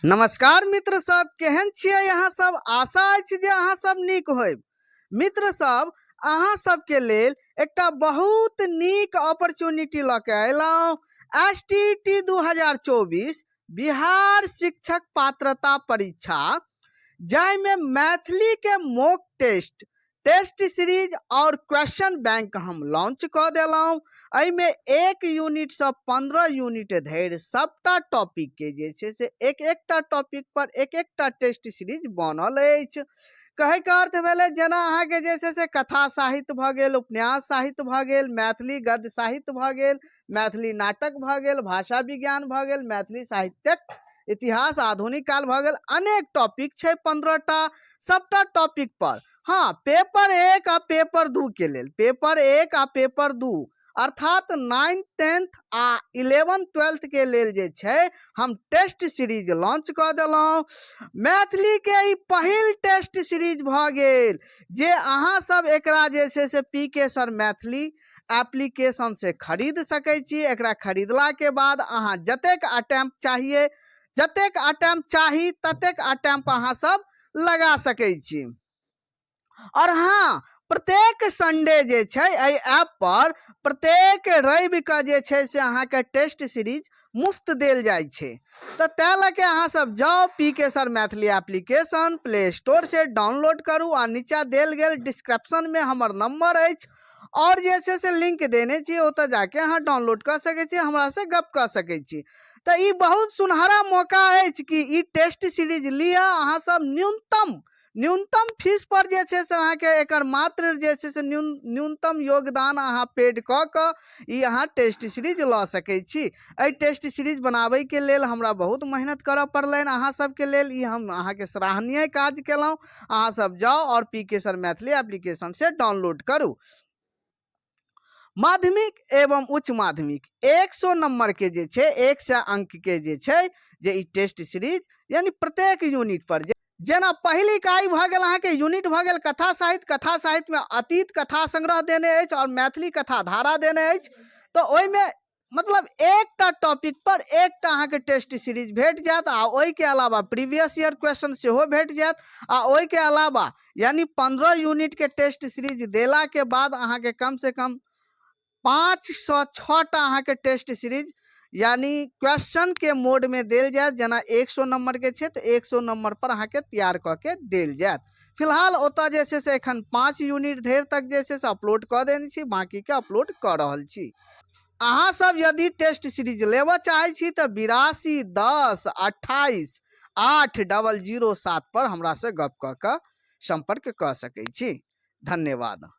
नमस्कार मित्र सब, केहन छियै अहाँ सब। आशा अछि जे अहाँ सब नीक होयब। मित्र सब, अहाँ सबके लेल एकटा बहुत नीक अपॉर्चुनिटी लऽ के अयलहुँ। STT 2024 बिहार शिक्षक पात्रता परीक्षा, जाहिमे मैथिली के मॉक टेस्ट सीरीज और क्वेश्चन बैंक हम लॉन्च कऽ देलहुँ। एहिमे 1 यूनिट से 15 यूनिट धरि सबटा टॉपिक के जे छै से एक एकटा टॉपिक पर एक एकटा टेस्ट सीरीज बनल अछि। कहे के अर्थ भेलै, जेना अहाँके जे छै से कथा साहित्य भऽ गेल, उपन्यास साहित्य भऽ गेल, मैथिली गद्य साहित्य भऽ गेल, मैथिली नाटक भऽ गेल, भाषा विज्ञान भऽ गेल, मैथिली साहित्यक इतिहास आधुनिक काल भऽ गेल, अनेक टॉपिक छै 15टा। सबटा टॉपिक पर हाँ, पेपर 1 आ पेपर 2 के लेल, पेपर 1 आ पेपर 2 अर्थात 9th 10th आ 11th 12th के लेल जे छै हम टेस्ट सीरीज लॉन्च कऽ देलहुँ। मैथिली के ई पहिल टेस्ट सीरीज भऽ गेल जे अहाँ सब एकरा जे छै से PK सर मैथिली एप्लीकेशन से खरीद सकै छी। एकरा खरीदला के बाद अहाँ जतेक अटेम्प्ट चाहिए, जतेक अटेम्प्ट चाही ततेक अटेम्प्ट अहाँ सब लगा सकै छी। और हाँ, प्रत्येक संडे जे छै एहि ऐप पर प्रत्येक रवि के जे छै से अहाँके टेस्ट सीरीज मुफ्त देल जाइ छै। तो तै लके अहाँ सब जाओ PK sir Maithili application play store से डाउनलोड करू आ नीचा देल गेल डिस्क्रिप्शन में हमर नंबर अछि और जे छै से लिंक देने छी, ओतऽ जाके अहाँ डाउनलोड कर सकै छी, हमरा से गप कर सकै छी। तो ई बहुत सुनहरा मौका अछि कि ई टेस्ट सीरीज लिया। अहाँ सब न्यूनतम फीस पर जे छै से अहाँके एकर मात्र जे छै से न्यूनतम योगदान अहाँ पेड कऽ कऽ ई अहाँ टेस्ट सीरीज लऽ सकै छी। एहि टेस्ट सीरीज बनाबै के लेल हमरा बहुत मेहनत करऽ पड़लनि अहाँ सबके लेल। ई हम अहाँके सराहनीय काज केलहुँ। अहाँ सब जाओ और PK सर मैथिली एप्लीकेशन से डाउनलोड करू। माध्यमिक एवं उच्च माध्यमिक 100 नंबर के जे छै, 100 अंक के जे छै जे ई टेस्ट सीरीज यानी प्रत्येक यूनिट पर जेना पहिल इकाई भऽ गेल अहाँके यूनिट भऽ गेल कथा साहित्य। कथा साहित्य में अतीत कथा संग्रह देने अछि और मैथिली कथा धारा देने अछि। तो ओहिमे मतलब एकटा टॉपिक पर एकटा अहाँके टेस्ट सीरीज भेट जायत आ ओहि के अलावा प्रीवियस ईयर क्वेश्चन सेहो भेट जायत। आ ओहि के अलावा यानी 15 यूनिट के टेस्ट सीरीज देला के बाद अहाँके कम से कम 5 से 6 टा अहाँके टेस्ट सीरीज यानी क्वेश्चन के मोड में देल जायत। जेना 100 नंबर के छै तो 100 नंबर पर अहाँके तैयार कऽ के देल जायत। फिलहाल ओतऽ जे छै से एखन 5 यूनिट धरि तक जे छै से अपलोड कऽ देने छी, बाकी के अपलोड कऽ रहल छी। अहाँ सब यदि टेस्ट सीरीज लेबऽ चाहे छी तो 82 10 28 8007 पर हमरा से गप कऽ के संपर्क कऽ सकै छी। धन्यवाद।